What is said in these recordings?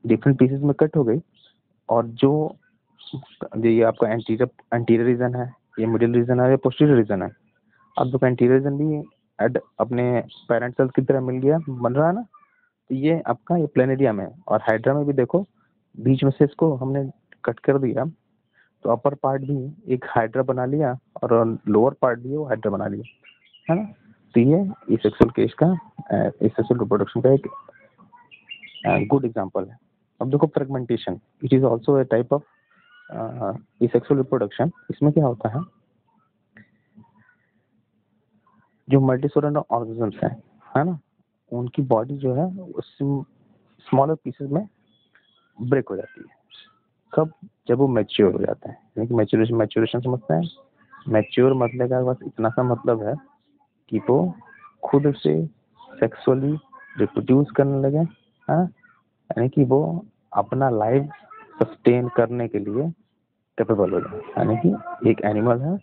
Different pieces में cut हो गई, और जो ये आपका एंटीरियर रीजन है, ये मिडिल रीजन है, ये पोस्टीरियर रीजन है। अब देखो एंटीरियर रीजन भी अपने पेरेंट सेल्स की तरह मिल गया, बन रहा है ना। तो ये आपका ये प्लेनेरिया में, और हाइड्रा में भी देखो बीच में से इसको हमने कट कर दिया, तो अपर पार्ट भी एक हाइड्रा बना लिया और लोअर पार्ट भी वो हाइड्रा बना लिया, है ना। तो ये एसेक्सुअल केस का, एसेक्सुअल रिप्रोडक्शन का एक गुड एग्जांपल है। अब देखो fragmentation, it is also a type of asexual reproduction. इसमें क्या होता है, जो मल्टीसेलुलर ऑर्गेनिजम्स हैं, है ना, उनकी बॉडी जो है स्मॉलर पीसेस में ब्रेक हो जाती है। कब? जब वो मैच्योर हो जाता है, यानी कि मैच्योरेशन समझते हैं। मैच्योर मतलब का बस इतना सा मतलब है कि वो खुद से सेक्सुअली रिप्रोड्यूस करने लगे, हाँ, यानी कि वो अपना लाइफ सस्टेन करने के लिए कैपेबल हो जाए, यानी कि एक एनिमल है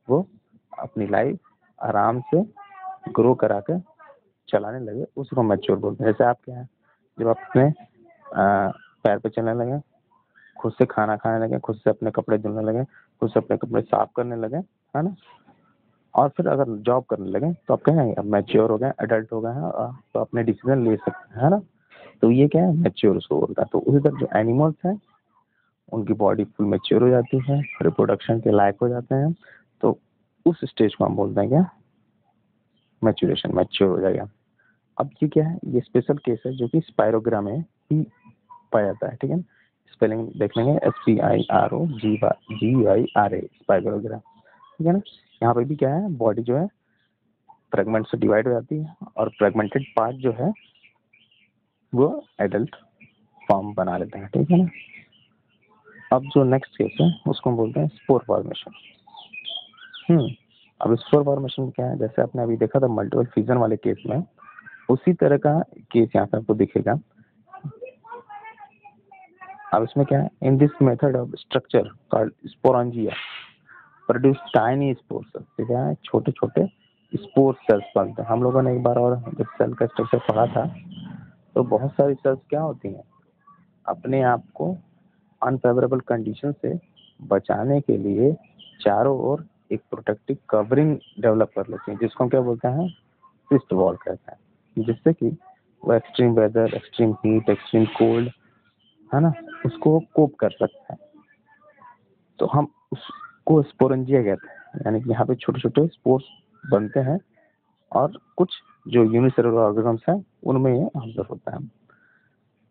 वो अपनी लाइफ आराम से ग्रो करा के चलाने लगे, उसको मैच्योर बोलते हैं। जैसे आप क्या है, जब आप अपने पैर पे चलने लगे, खुद से खाना खाने लगे, खुद से अपने कपड़े धुलने लगे, खुद से अपने कपड़े साफ करने लगे, है ना, और फिर अगर जॉब करने लगे, तो आप कहेंगे अब मैच्योर हो गए, एडल्ट हो गए हैं, तो अपने डिसीजन ले सकते हैं, है ना। तो ये क्या है, मैच्योर उसको बोलता है। तो उसी तरह जो एनिमल्स हैं उनकी बॉडी फुल मैच्योर हो जाती है, रिप्रोडक्शन के लायक हो जाते हैं, तो उस स्टेज को हम बोलते हैं क्या, मैच्योरेशन, मैच्योर हो जाएगा। अब ये क्या है, ये स्पेशल केस है जो कि स्पाइरोग्राम में ही पाया जाता है, ठीक है। स्पेलिंग देख लेंगे, SPIROGYRA, स्पाइरोग्राम, ठीक है ना। यहाँ पे भी क्या है, बॉडी जो है फ्रेगमेंट से डिवाइड हो जाती है, और फ्रेगमेंटेड पार्ट जो है वो एडल्ट फॉर्म बना लेते हैं, ठीक है ना। अब जो नेक्स्ट केस है उसको हम बोलते हैं स्पोर फॉर्मेशन। अब स्पोर फॉर्मेशन क्या है, जैसे आपने अभी देखा था मल्टीपल फ्यूजन वाले केस में, उसी तरह का केस यहाँ पे आपको दिखेगा। अब इसमें क्या है, in this method of structure called sporangia produce tiny spore cells. क्या है, छोटे छोटे स्पोर सेल्स बनते हैं। हम लोगों ने एक बार और जब सेल का स्ट्रक्चर पढ़ा था, तो बहुत सारी सेल्स क्या होती हैं, अपने आप को अनफेवरेबल कंडीशन से बचाने के लिए चारों ओर एक प्रोटेक्टिव कवरिंग डेवलप कर लेती हैं, जिसको हम क्या बोलते हैं, सिस्ट वॉल कहते हैं, जिससे कि वो extreme weather, extreme heat, extreme cold, है ना, उसको कोप कर सकते हैं। तो हम उसको स्पोरेंजिया कहते हैं, यानी कि यहाँ पे छोटे छोटे स्पोर्स बनते हैं, और कुछ जो यूनिसेलुलर ऑर्गेनिजम्स हैं उनमें ये ऑब्जर्व होता है।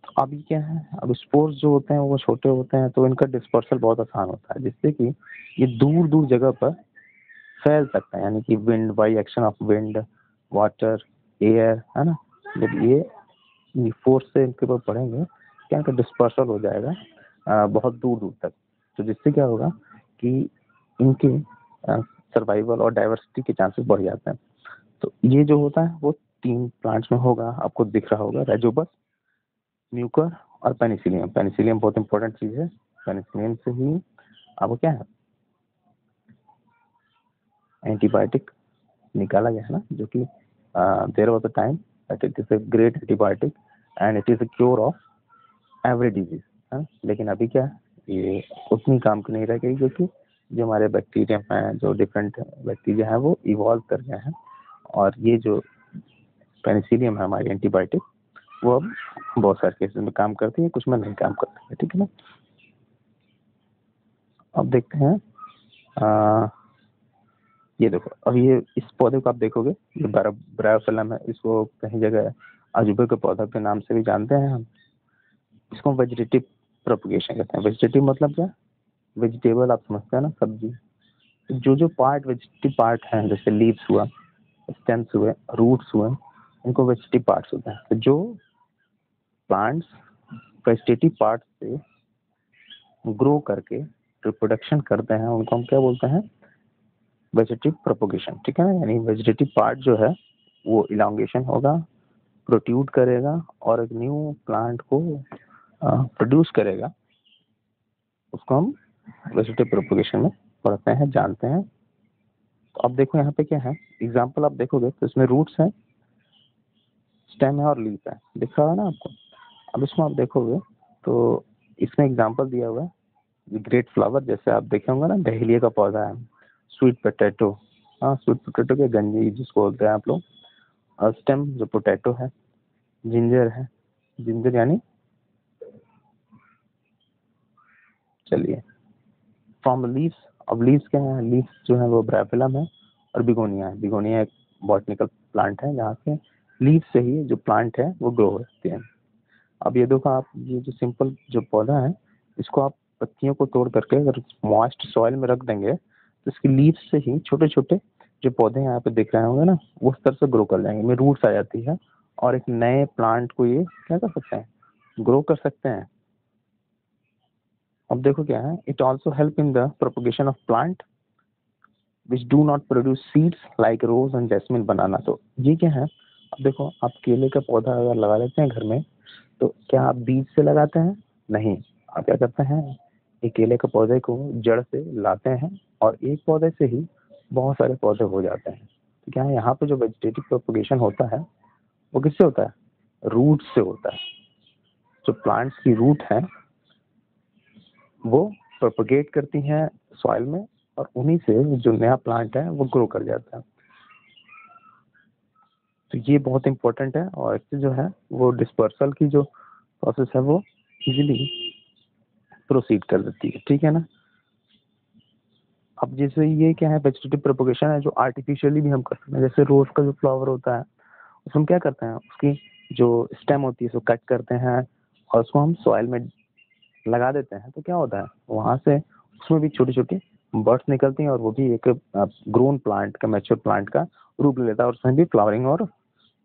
तो अब ये क्या है, अब स्पोर्स जो होते हैं वो छोटे होते हैं, तो इनका डिस्पर्सल बहुत आसान होता है, जिससे कि ये दूर दूर जगह पर फैल सकता है, यानी कि wind, by action of wind, water, air, है ना। जब ये फोर्स से इनके ऊपर पड़ेंगे, क्या इनका डिस्पर्सल हो जाएगा बहुत दूर दूर तक। तो जिससे क्या होगा कि इनके सर्वाइवल और डाइवर्सिटी के चांसेस बढ़ जाते हैं। तो ये जो होता है वो 3 प्लांट्स में होगा, आपको दिख रहा होगा, राइजोबस, म्यूकर और पेनिसिलियम। पेनिसिलियम बहुत इंपॉर्टेंट चीज है, पेनिसिलियम से ही आपको क्या है, एंटीबायोटिक निकाला गया है ना, जो कि there was a time that it is a great antibiotic and it is a cure of every disease, है। लेकिन अभी क्या है, ये उतनी काम की नहीं रह गई, क्योंकि जो हमारे बैक्टीरिया हैं, जो डिफरेंट बैक्टीरिया हैं वो इवॉल्व कर गए हैं, और ये जो पेनिसिलियम है हमारी एंटीबायोटिक, वो अब बहुत सारे केसेस में काम करती है, कुछ में नहीं काम करती है, ठीक है ना। अब देखते हैं ये देखो, अब ये इस पौधे को आप देखोगे, ये ब्रायोफिलम है, इसको कहीं जगह अजूबे के पौधा के नाम से भी जानते हैं हम। इसको वेजिटेटिव प्रोपगेशन कहते हैं। वेजिटेटिव मतलब क्या, वेजिटेबल आप समझते हैं ना, सब्जी। जो जो पार्ट वेजिटेटिव पार्ट हैं, जैसे लीव्स हुआ, स्टेम्स हुए, रूट्स हुए, इनको वेजिटेटिव पार्ट्स होते हैं। तो जो प्लांट्स वेजिटेटिव पार्ट से ग्रो करके रिप्रोडक्शन करते हैं, उनको हम क्या बोलते हैं, वेजिटेटिव प्रोपगेशन, ठीक है ना। यानी वेजिटेटिव पार्ट जो है वो इलांगेशन होगा, प्रोट्यूड करेगा, और एक न्यू प्लांट को प्रोड्यूस करेगा, उसको हम वेजिटेटिव प्रोपगेशन में पढ़ते हैं, जानते हैं। तो अब देखो यहाँ पे क्या है, एग्जाम्पल आप देखोगे तो इसमें रूट्स है, स्टेम है और लीफ है, दिख रहा है ना आपको। अब इसमें आप देखोगे तो इसमें एग्जांपल दिया हुआ है ग्रेट फ्लावर, जैसे आप देखे होंगे ना, डहेलिया का पौधा है, स्वीट पोटैटो, हाँ स्वीट पोटैटो के गंजी जिसको बोलते हैं आप लोग, और स्टेम जो पोटैटो है, जिंजर है, जिंजर यानी, चलिए फ्रॉम लीव्स, अब लीव्स क्या है, लीव्स जो है वो ब्राइफिलम है, और बिगोनिया है, बिगोनिया एक बॉटनिकल प्लांट है जहाँ से लीव से ही जो प्लांट है वो ग्रो होते हैं। अब ये देखो आप, ये जो सिंपल जो पौधा है, इसको आप पत्तियों को तोड़ करके अगर मॉइस्ट सॉइल में रख देंगे तो इसकी लीव्स से ही छोटे छोटे जो पौधे यहाँ पे दिख रहे होंगे ना, वो उस तरह से ग्रो कर जाएंगे, में रूट्स आ जाती है, और एक नए प्लांट को ये क्या कर सकते हैं, ग्रो कर सकते हैं। अब देखो क्या है, it also help in the propagation of plant which do not produce seeds like rose and jasmine banana. तो ये क्या है, अब देखो आप केले का पौधा अगर लगा लेते हैं घर में, तो क्या आप बीज से लगाते हैं? नहीं, आप क्या करते हैं, एक केले के पौधे को जड़ से लाते हैं, और एक पौधे से ही बहुत सारे पौधे हो जाते हैं। तो क्या है, यहाँ पे जो वेजिटेटिव प्रोपोगेशन होता है वो किससे होता है, रूट से होता है। जो प्लांट्स की रूट है वो प्रोपोगेट करती हैं सॉइल में, और उन्हीं से जो नया प्लांट है वो ग्रो कर जाता है। तो ये बहुत इंपॉर्टेंट है, और इससे जो है वो डिस्पर्सल की जो प्रोसेस है वो इजीली प्रोसीड कर देती है, ठीक है ना। अब जैसे ये क्या है, वेजिटेटिव प्रोपोगेशन है जो आर्टिफिशियली भी हम कर सकते हैं, जैसे रोज का जो फ्लावर होता है उसमें हम क्या करते हैं, उसकी जो स्टेम होती है उसको कट करते हैं और उसको हम सॉइल में लगा देते हैं, तो क्या होता है वहां से उसमें भी छोटी छोटी बर्ड्स निकलती हैं, और वो भी एक ग्रोन प्लांट का, मैच्योर प्लांट का रूप ले लेता है, और उसमें भी फ्लावरिंग और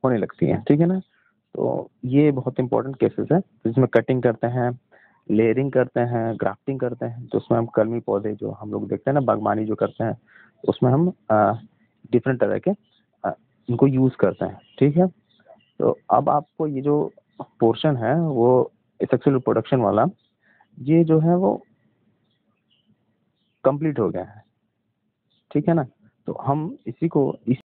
होने लगती है, ठीक है ना। तो ये बहुत इंपॉर्टेंट केसेस है जिसमें कटिंग करते हैं, लेयरिंग करते हैं, ग्राफ्टिंग करते हैं, तो उसमें हम कलमी पौधे जो हम लोग देखते हैं ना, बागवानी जो करते हैं, उसमें हम डिफरेंट तरह के इनको यूज करते हैं, ठीक है। तो अब आपको ये जो पोर्शन है वो सेक्सुअल रिप्रोडक्शन वाला, ये जो है वो कंप्लीट हो गया है, ठीक है ना। तो हम इसी को